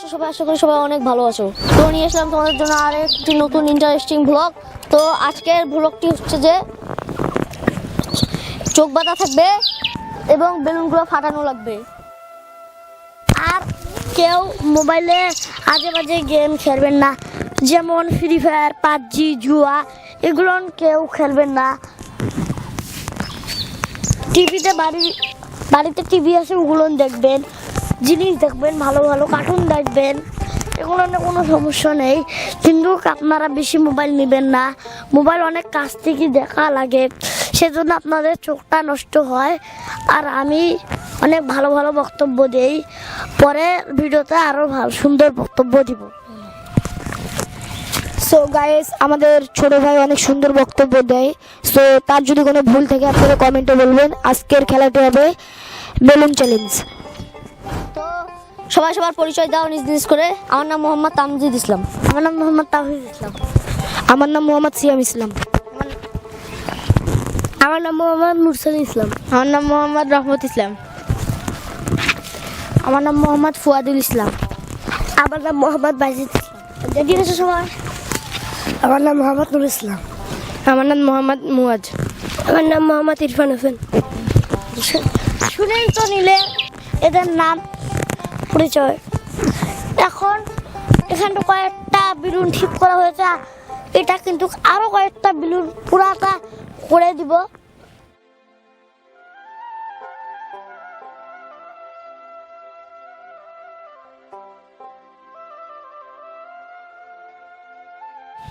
সবাই আশা করি সবাই অনেক ভালো আছো। তো নিয়ে আসলাম তোমাদের জন্য আর একটি নতুন ইন্টারেস্টিং ব্লগ। তো আজকের ব্লগটি হচ্ছে যে চোখ বাঁধা থাকবে এবং বেলুনগুলো ফাটানো লাগবে। আর কেউ মোবাইলে আজে বাজে গেম খেলবেন না, যেমন ফ্রি ফায়ার, পাবজি, জুয়া, এগুলো কেউ খেলবেন না। টিভিতে বাড়িতে টিভি আছে, ওগুলো দেখবেন, জিনিস দেখবেন, ভালো ভালো কার্টুন দেখবেন, এগুলো নিয়ে কোনো সমস্যা নেই। কিন্তু আপনারা বেশি মোবাইল নেবেন না, মোবাইল অনেক কাছ থেকে দেখা লাগে, সেজন্য আপনাদের চোখটা নষ্ট হয়। আর আমি অনেক ভালো ভালো বক্তব্য দেই, পরে ভিডিওতে আরও ভালো সুন্দর বক্তব্য দিব। সো গাইস, আমাদের ছোট ভাই অনেক সুন্দর বক্তব্য দেয়। সো তার যদি কোনো ভুল থাকে আপনারা কমেন্টে বলবেন। আজকের খেলাটি হবে বেলুন চ্যালেঞ্জ। তো সবাই সবার পরিচয় দাও নিজ নিজ করে। আমার নাম মোহাম্মদ তামজিদ ইসলাম। আমার নাম মোহাম্মদ তাহিদ ইসলাম। আমার নাম মোহাম্মদ সিয়াম ইসলাম। আমার নাম মোহাম্মদ মুরসাল ইসলাম। আমার নাম মোহাম্মদ রহমত ইসলাম। আমার নাম মোহাম্মদ ফুয়াদুল ইসলাম। আমার নাম মোহাম্মদ বাজিদ ইসলাম। ঠিক আছে সবাই। আমার নাম মোহাম্মদ নুর ইসলাম। আমার নাম মোহাম্মদ মুয়াজ। আমার নাম মোহাম্মদ ইরফান হোসেন। শুনেই তো নিলে এদের নাম পরিচয়। এখন এখানটা কয়েকটা বেলুন ঠিক করা হয়েছে, এটা কিন্তু আরো কয়েকটা বেলুন পুরাটা করে দিব।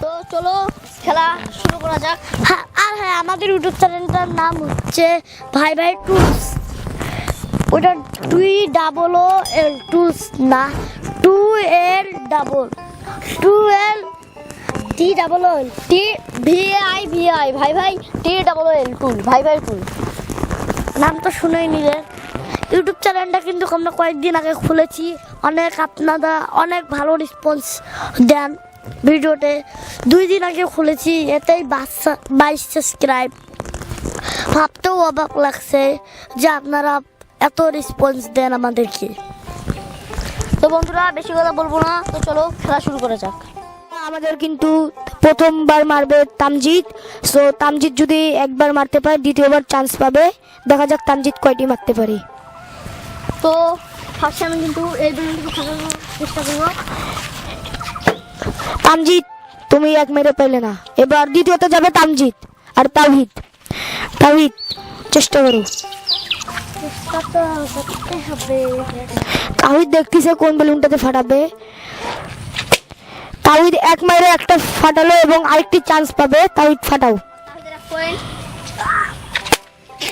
তো চলো খেলা শুরু করা যাক। হ্যাঁ, আমাদের ইউটিউব চ্যানেলটার নাম হচ্ছে ভাই ভাই টুলস। ওটা 2LL টুলস না, 2L TVI ভাই ভাই TLL টুল, ভাই ভাই টুল। নামটা শুনেই নিলে। ইউটিউব চ্যানেলটা কিন্তু আমরা কয়েকদিন আগে খুলেছি, আপনারা অনেক ভালো রেসপন্স দেন ভিডিওতে। 2 দিন আগে খুলেছি, এতেই 22 সাবস্ক্রাইব। ভাবতেও অবাক লাগছে যে আপনারা এত রেসপন্স দেন আমাদেরকে। তো বন্ধুরা, বেশি কথা বলবো না, তো চলো খেলা শুরু করা যাক। আমাদের কিন্তু প্রথমবার মারবে তামজিদ। সো তামজিদ যদি একবার মারতে পারে, দ্বিতীয়বার চান্স পাবে। দেখা যাক তামজিদ কয়টি মারতে পারে। তো ফার্স্টে আমি কিন্তু এই বেলুনটিকে ফাটানোর চেষ্টা করবো। তামজিদ, তুমি এক মেরে পেলে না, এবার দ্বিতীয়তে যাবে তামজিদ আর তাওহিদ। তাওহিদ, চেষ্টা করো। তাওহিদ দেখতেছে কোন বেলুনটাতে ফাটাবে। তাওহিদ এক মেরে একটা ফাটালো এবং আরেকটি চান্স পাবে। তাওহিদ ফাটাও।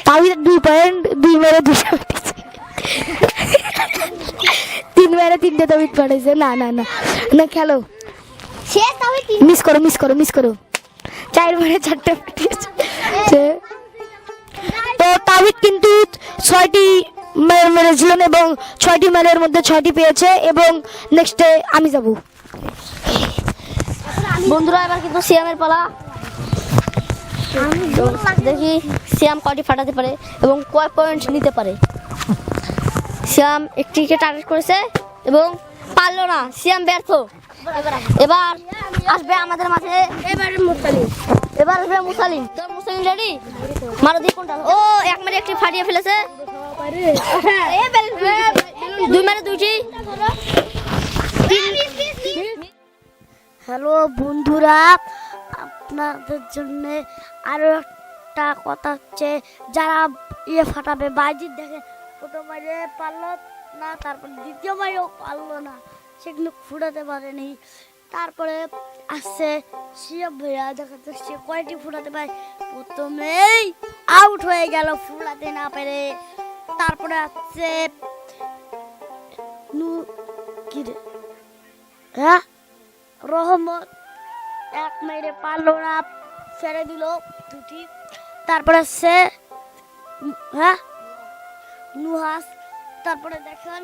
তাওহিদ 2 পয়েন্ট, 2 মেরে 2 ফাটাইছে। 3 মেরে 3টে তাওহিদ ফাটাইছে। না না না না, খেলো। মিস করো। 4 মেরে 4টে ফাটিয়েছে। তো তাওহিদ কিন্তু 6টি মেরেছিলেন এবং 6টি মেরের মধ্যে 6টি পেয়েছে। এবং নেক্সটে আমি যাব। বন্ধুরা, এবার কিন্তু সিয়ামের পালা। দেখি সিয়াম কয়টি ফাটাতে পারে এবং কয় পয়েন্ট নিতে পারে। সিয়াম একটিকে টার্গেট করেছে এবং পারলো না, সিয়াম ব্যর্থ। এবার আসবে আমাদের মাঝে, এবার আসবে মুসালিম। তো মুসালিম রেডি? মারো দি কোনটা। ও, এক মেরে একটি ফাটিয়ে ফেলেছে। 2 মেরে 2টি। হ্যালো বন্ধুরা, আপনাদের জন্য আরো একটা কথা হচ্ছে, যারা ফাটাবে, বাইজিৎ দেখে প্রথমবারে পারলো না, তারপর দ্বিতীয়বারেও পারলো না, সেগুলো ফুটাতে পারেনি। তারপরে আসছে সিয়াম ভাইয়া, দেখা যাচ্ছে সে কয়টি ফুটাতে পারে। প্রথমেই আউট হয়ে গেল ফুটাতে না পেরে। তারপরে আসছে রহমত, এক মেরে পারলো না, ছেড়ে দিল 2টি। তারপরে আসছে নুহাস, তারপরে দেখেন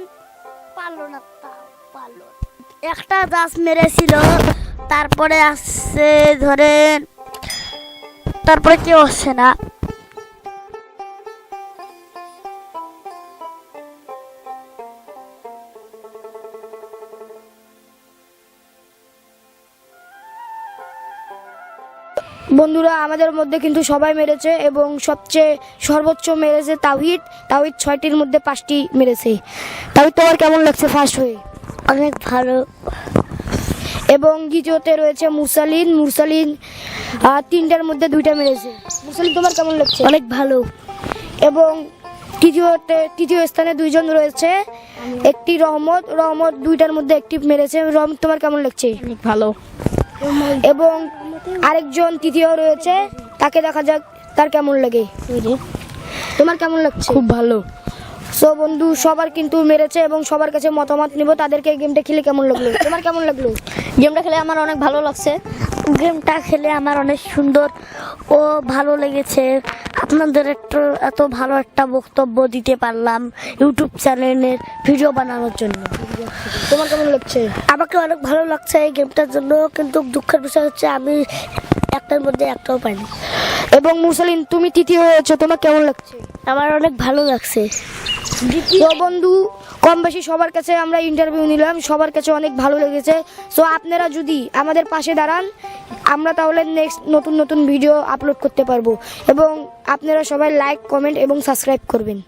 পারলো না, পারলো একটা দাস মেরেছিল। তারপরে আসছে ধরেন, তারপরে কেউ আসছে না। বন্ধুরা আমাদের মধ্যে কিন্তু সবাই মেরেছে এবং সবচেয়ে সর্বোচ্চ মেরেছে তাওহিদ। তাওহিদ 6টির মধ্যে 5টি মেরেছে। তাওহিদ তোমার কেমন লাগছে ফার্স্ট হয়ে? অনেক ভালো। এবং দ্বিতীয়তে রয়েছে মুরসালিন। মুরসালিন 3টার মধ্যে 2টা মেরেছে। মুরসালিন তোমার কেমন লাগছে? অনেক ভালো। এবং তৃতীয় স্থানে 2জন রয়েছে, একটি রহমত। রহমত 2টার মধ্যে 1টি মেরেছে। রহমত তোমার কেমন লাগছে? অনেক ভালো। এবং আরেকজন তৃতীয় রয়েছে, তাকে দেখা যাক তার কেমন লাগে। তোমার কেমন লাগছে? খুব ভালো। সো বন্ধু সবার কিন্তু মেরেছে এবং সবার কাছে মতামত নিব তাদেরকে গেমটা খেলে কেমন লাগলো। তোমার কেমন লাগলো? গেমটা খেলে আমার অনেক ভালো লাগছে। গেমটা খেলে আমার অনেক সুন্দর ও ভালো লেগেছে। আপনাদের এত ভালো একটা বক্তব্য দিতে পারলাম ইউটিউব চ্যানেলের ভিডিও বানানোর জন্য। তোমার কেমন লাগছে? আমাকে অনেক ভালো লাগছে এই গেমটার জন্য, কিন্তু দুঃখের বিষয় হচ্ছে আমি একটার মধ্যে একটাও পাইনি। এবং মুরসালিন তুমি তৃতীয় হয়েছো, তোমার কেমন লাগছে? আমার অনেক ভালো লাগছে। তো বন্ধু কম বেশি সবার কাছে আমরা ইন্টারভিউ নিলাম, সবার কাছে অনেক ভালো লেগেছে। সো আপনারা যদি আমাদের পাশে দাঁড়ান আমরা তাহলে নেক্সট নতুন নতুন ভিডিও আপলোড করতে পারবো। এবং আপনারা সবাই লাইক, কমেন্ট এবং সাবস্ক্রাইব করবেন।